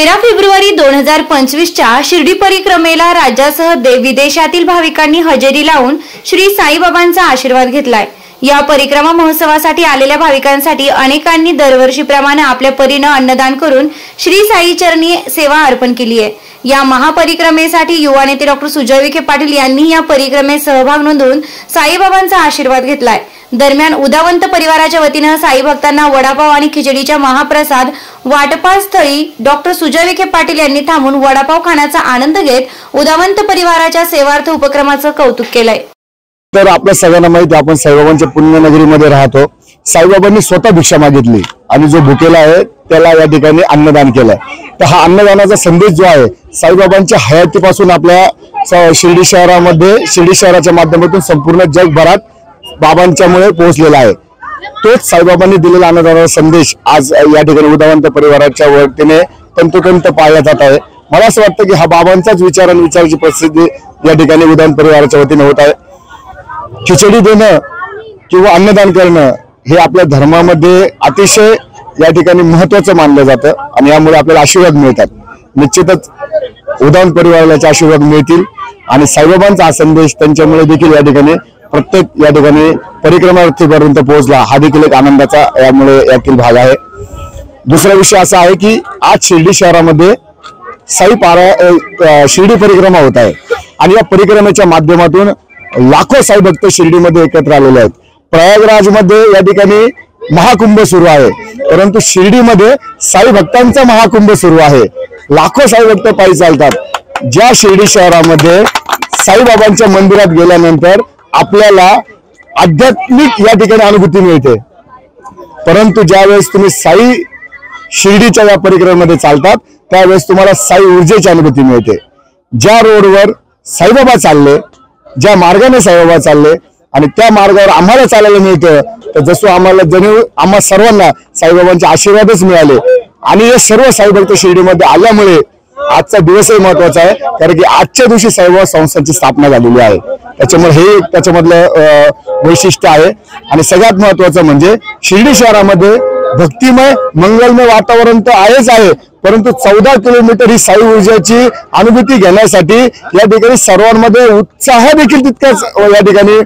13 February 2025च्या Shirdi परिक्रमेला राज्यासह विदेशातील भाविकांनी हजेरी लावून श्री साईबाबांचा आशीर्वाद घेतलाय। या परिक्रमा महोत्सवासाठी आलेल्या भाविकांसाठी अनेकांनी दरवर्षीप्रमाणे आपल्या परीने अन्नदान करून श्री साई चरणी सेवा अर्पण केली आहे। या महापरिक्रमेसाठी युवा नेते डॉ. सुजय विखे पाटील यांनी या परिक्रमेत सहभाग नोंदवून साईबाबांचा आशीर्वाद घेतलाय। दरम्यान उदावंत परिवाराच्या वतीने साई भक्तांना वडापाव आणि खिचडीचा महाप्रसाद वाटपास्थळी डॉ. सुजय विखे पाटील यांनी थांबून वडापाव खाण्याचा आनंद घेत उदावंत परिवाराच्या सेवार्थ उपक्रमाचं कौतुक केलंय। तर आपल्या सगळ्यांना माहिती, आपण साईबाबांच्या पुण्यनगरीमध्ये राहतो। साईबाबांनी स्वतः भिक्षा मागितली आणि जो भुकेला आहे त्याला या ठिकाणी अन्नदान केलंय। तर हा अन्नदानाचा संदेश जो आहे साईबाबांच्या हयातीपासून आपल्या शिर्डी शहरामध्ये, शिर्डी शहराच्या माध्यमातून संपूर्ण जगभरात बाबांच्यामुळे पोहोचलेला आहे। तोच साईबाबांनी दिलेला अन्नदानाचा संदेश आज या ठिकाणी उदावंत परिवाराच्या वतीने तंतोतंत पाळला जात आहे। मला असं वाटतं की हा बाबांचाच विचार आणि विचाराची प्रसिद्धी या ठिकाणी उदावंत परिवाराच्या वतीने होत आहे। खिचडी देणं किंवा अन्नदान करणं हे आपल्या धर्मामध्ये अतिशय या ठिकाणी महत्त्वाचं मानलं जातं आणि यामुळे आपल्याला आशीर्वाद मिळतात। निश्चितच उदावंत परिवाराचे आशीर्वाद मिळतील आणि साईबाबांचा संदेश त्यांच्यामुळे देखील या ठिकाणी प्रत्येक या ठिकाणी परिक्रमार्थीपर्यंत पोहोचला, हा देखील एक आनंदाचा यामुळे यातील भाग आहे। दुसरा विषय असा आहे की आज शिर्डी शहरामध्ये शिर्डी परिक्रमा होत आहे आणि या परिक्रमेच्या माध्यमातून लाखो साई भक्त शिर्डीमध्ये एकत्र आलेले आहेत। प्रयागराज मध्ये या ठिकाणी महाकुंभ सुरू आहे, परंतु शिर्डीमध्ये साई भक्तांचा महाकुंभ सुरू आहे। लाखो साई भक्त पायी चालतात। ज्या शिर्डी शहरामध्ये साईबाबांच्या मंदिरात गेल्यानंतर आपल्याला आध्यात्मिक या ठिकाणी अनुभूती मिळते, परंतु ज्यावेळेस तुम्ही साई शिर्डीच्या या परिक्रमेमध्ये चालतात त्यावेळेस तुम्हाला साई ऊर्जेची अनुभूती मिळते। ज्या रोडवर साईबाबा चालले, ज्या मार्गाने साईबाबा चालले आणि त्या मार्गावर आम्हाला चालायला मिळतं, तर जसं आम्हा सर्वांना साईबाबांचे आशीर्वादच मिळाले आणि हे सर्व साई भक्त शिर्डीमध्ये आल्यामुळे आजचा दिवसही महत्वाचा आहे, कारण की आजच्या दिवशी साईबाबा संस्थांची स्थापना झालेली आहे। त्याच्यामुळे हे त्याच्यामधलं वैशिष्ट्य आहे आणि सगळ्यात महत्वाचं म्हणजे शिर्डी शहरामध्ये भक्तिमय मंगलमय वातावरण तर आहेच आहे, परंतु 14 किलोमीटर ही साई ऊर्जाची अनुभूती घेण्यासाठी या ठिकाणी सर्वांमध्ये उत्साह देखील तितकाच या ठिकाणी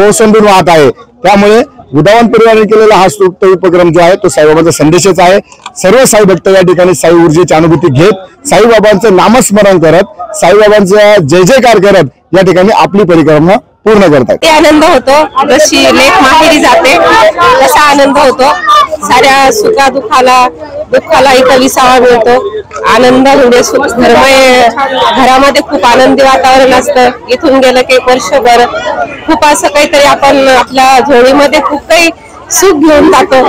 ओसंडून वाहत आहे। त्यामुळे उदावंत परिवाराने केलेला हा स्तुत्य उपक्रम जो आहे तो साईबाबांचा संदेशच आहे। सर्व साई भक्त या ठिकाणी साई ऊर्जेची अनुभूती घेत साईबाबांचं नामस्मरण करत साईबाबांचा जय जयकार करत या ठिकाणी आपली परिक्रमा पूर्ण करतात। आनंद होतो, जशी लेक माहेरी जाते तसा आनंद होतो। साऱ्या सुखा दुःखाला इथं विसावा मिळतो। आनंद म्हणजे धर्मय घरामध्ये खूप आनंदी वातावरण असतं। इथून गेलं की वर्षभर खूप असं काहीतरी आपण आपल्या झोळीमध्ये खूप काही सुख घेऊन जातो,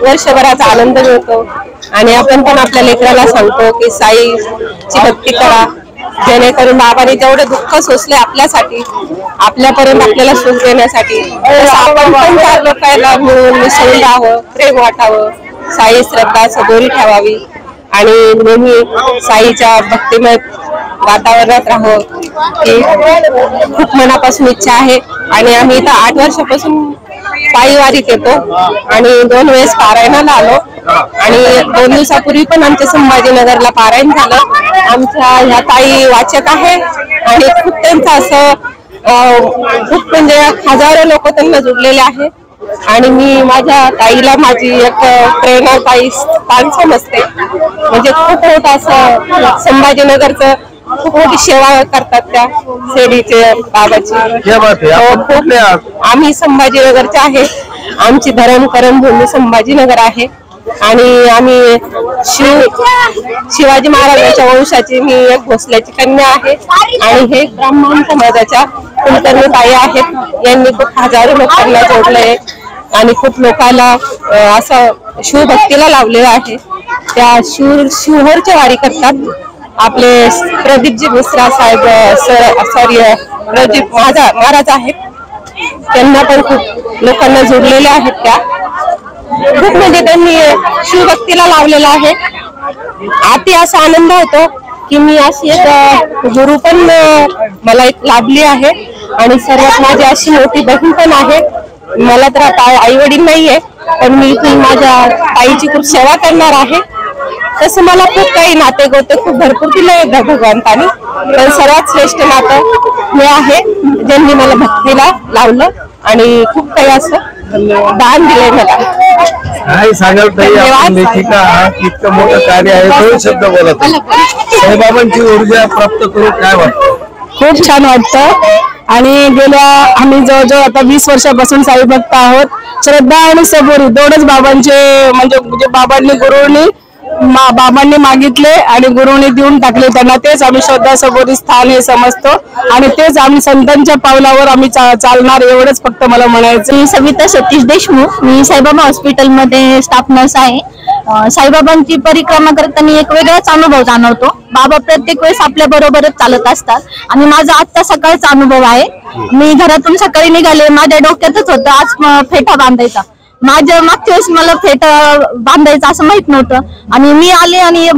वर्षभराचा आनंद मिळतो आणि आपण पण आपल्या लेकराला सांगतो की साईची भक्ती करा, जेणेकरून बाबांनी जेवढे दुःख सोसले आपल्यासाठी, आपल्यापर्यंत आपल्याला सुख देण्यासाठी, आपण पण त्या लोकांना मिळून मिसळून राहावं, प्रेम वाटावं, साई श्रद्धा सदोरी ठेवावी आणि नेहमी साईच्या भक्तिमय वातावरणात राहावं ही खूप मनापासून इच्छा आहे। आणि आम्ही इथं 8 वर्षापासून पायीवारीत येतो आणि 2 वेळेस पारायणाला आलो आणि 2 दिवसापूर्वी पण आमच्या संभाजीनगरला पारायण झालं। आमच्या ह्या ताई वाचक आहे आणि खूप त्यांचं असं खूप म्हणजे हजारो लोक त्यांना जुडलेले आहेत आणि मी माझ्या ताईला माझी एक प्रेरणादायी स्थान समजते। म्हणजे खूप मोठं असं संभाजीनगरचं खूप मोठी सेवा करतात त्या शिर्डीचे बाबाची। आम्ही संभाजीनगरचे आहे, आमची धर्मकरण भूमी संभाजीनगर आहे आणि आम्ही शिवाजी महाराजांच्या वंशाची मी एक भोसल्याची कन्या आहे आणि हे ब्राह्मण समाजाच्या कुलकर्णी ताई आहेत। यांनी खूप हजारो लोकांना जोडलंय आणि खूप लोकांना असं शिवभक्तीला लावलेलं आहे। त्या शिवहरच्या वारी करतात। आपले प्रदीपजी मिश्रा साहेब प्रदीप महाराज आहेत, त्यांना पण खूप लोकांना जोडलेले आहेत। त्या खूप म्हणजे त्यांनी शिवभक्तीला लावलेला आहे। अति असा आनंद होतो की मी अशी एक गुरु पण मला एक लाभली आहे आणि सर्वात माझी अशी मोठी बहीण पण आहे। मला तर आता आई वडील नाहीये, पण मी इथून माझ्या ताईची खूप सेवा करणार आहे तसं मला खूप काही नाते गोते खूप भरपूर दिले भगवंतानी, पण सर्वात श्रेष्ठ नातं हे आहे ज्यांनी मला भक्तीला लावलं आणि खूप काही असं दान दिलंय मला. काय सांगाल ताई, आपण लेखिका आहात, इतकं मोठं कार्य आहे, दोन शब्द बोलत साईबाबांची ऊर्जा प्राप्त करून काय वाटतं? खूप छान वाटतं. आणि गेल्या आम्ही जवळजवळ आता 20 वर्षापासून साई भक्त आहोत. श्रद्धा आणि सबुरी दोनच बाबांचे म्हणजे बाबांनी गुरुनी बाबांनी मागितले आणि गुरुनी देऊन टाकले त्यांना. तेच आम्ही श्रद्धा सबुरी स्थान हे समजतो आणि तेच आम्ही संतांच्या पावलावर आम्ही चालणार, एवढंच फक्त मला म्हणायचं. मी सविता सतीश देशमुख, मी साईबाबा हॉस्पिटलमध्ये स्टाफ नर्स आहे. साईबाबांची परिक्रमा करताना एक वेगळाच अनुभव जाणवतो. बाबा प्रत्येक वेळेस आपल्या बरोबरच चालत असतात आणि माझा आजचा सकाळचा अनुभव आहे. मी घरातून सकाळी निघाले, माझ्या डोक्यातच होतं आज फेटा बांधायचा. मागच्या वेळेस मला फेटा बांधायचा असं माहित नव्हतं आणि मी आले आणि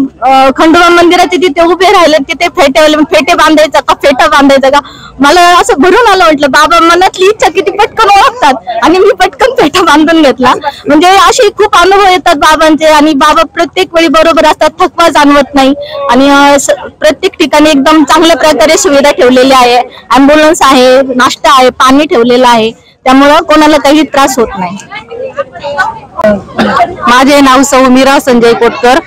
खंडोबा मंदिराचे तिथे उभे राहिले, तिथे फेटे बांधायचा का फेटा बांधायचा का, मला असं भरून आलं. म्हटलं बाबा मनातली इच्छा किती पटकन ओळखतात आणि मी पटकन फेटा बांधून घेतला. म्हणजे असे खूप अनुभव येतात बाबांचे आणि बाबा प्रत्येक वेळी बरोबर असतात, थकवा जाणवत नाही आणि प्रत्येक ठिकाणी एकदम चांगल्या प्रकारे सुविधा ठेवलेली आहे. अँब्युलन्स आहे, नाश्ता आहे, पाणी ठेवलेलं आहे, त्यामुळं कोणाला काही त्रास होत नाही. माझे नाव सौ मीरा संजय कोटकर.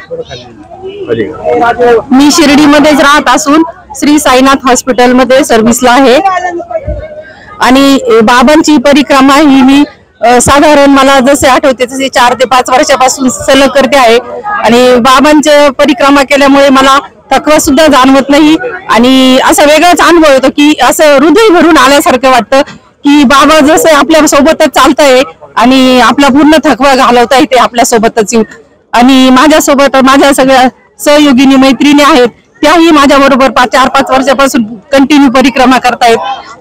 मी शिर्डीमध्येच राहत असून श्री साईनाथ हॉस्पिटलमध्ये सर्व्हिसला आहे आणि बाबांची परिक्रमा ही मी साधारण मला जसे आठवते तसे 4 ते 5 वर्षापासून सलग करते आहे आणि बाबांची परिक्रमा केल्यामुळे मला थकवा सुद्धा जाणवत नाही आणि असा वेगळाच अनुभव येतो की असं हृदय भरून आल्यासारखं वाटतं की बाबा जसं आपल्या सोबतच चालतंय आणि आपला पूर्ण थकवा घालवता येते आपल्या सोबतच. आणि माझ्यासोबत माझ्या सगळ्या सहयोगिनी मैत्रिणी आहेत, त्याही माझ्या बरोबर 4-5 वर्षापासून कंटिन्यू परिक्रमा करतायत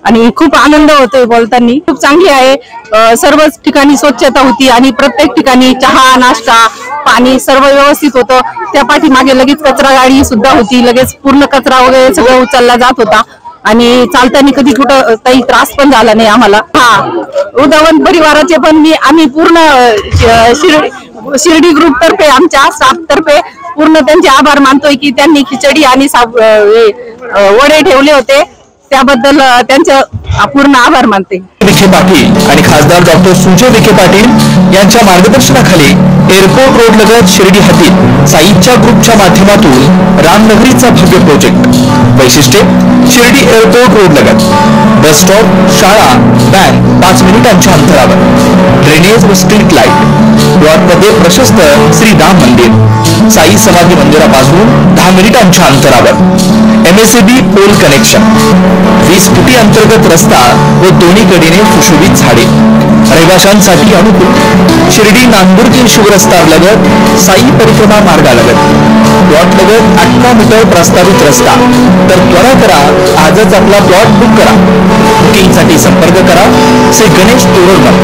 आणि खूप आनंद होतोय बोलताना. खूप चांगली आहे. सर्वच ठिकाणी स्वच्छता होती आणि प्रत्येक ठिकाणी चहा, नाश्ता, पाणी सर्व व्यवस्थित होतं. त्या पाठीमागे लगेच कचरा गाडी सुद्धा होती, लगेच पूर्ण कचरा वगैरे सगळं उचलला जात होता आणि चालताना कधी कुठं काही त्रास पण झाला नाही आम्हाला. उदावन परिवाराचे पण आम्ही पूर्ण शिर्डी ग्रुप तर्फे आमच्या स्टाफ तर्फे पूर्ण त्यांचे आभार मानतोय की त्यांनी खिचडी आणि वडे ठेवले होते, त्याबद्दल त्यांचे पूर्ण आभार मानते. विखे पाटील आणि खासदार डॉक्टर सुजय विखे पाटील यांच्या मार्गदर्शनाखाली एअरपोर्ट रोड लगत शिर्डी हद्दीत साईच्या ग्रुपच्या माध्यमातून रामनगरीचा भव्य प्रोजेक्ट. वैशिष्ट्ये शिर्डी एअरपोर्ट रोड लगत बस स्टॉप, शाळा, बँक 5 मिनिटांच्या अंतरावर, ड्रेनेज व स्ट्रीट लाईट, प्लॉटमध्ये प्रशस्त श्री राम मंदिर, साई समाधी मंदिरापासून 10 मिनिटांच्या अंतरावर, MSAB पोल कनेक्शन, 20 फुटी अंतर्गत रस्ता व दोन्ही कडेने सुशोभित झाडे, रहिवाशांसाठी अनुकूल. शिर्डी नांदुर्गी शिवरस्ता लगत साई परिक्रमा मार्गालगत प्लॉट लगत 18 मीटर प्रस्तावित रस्ता. तर त्वरा करा, आजच आपला प्लॉट बुक करा. बुकिंगसाठी संपर्क करा श्री गणेश तोरडमल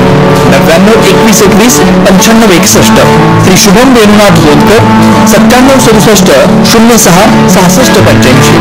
99 21 21 95 61, श्री शुभम वेणुनाथ बोलकर 97 67 06 65 85.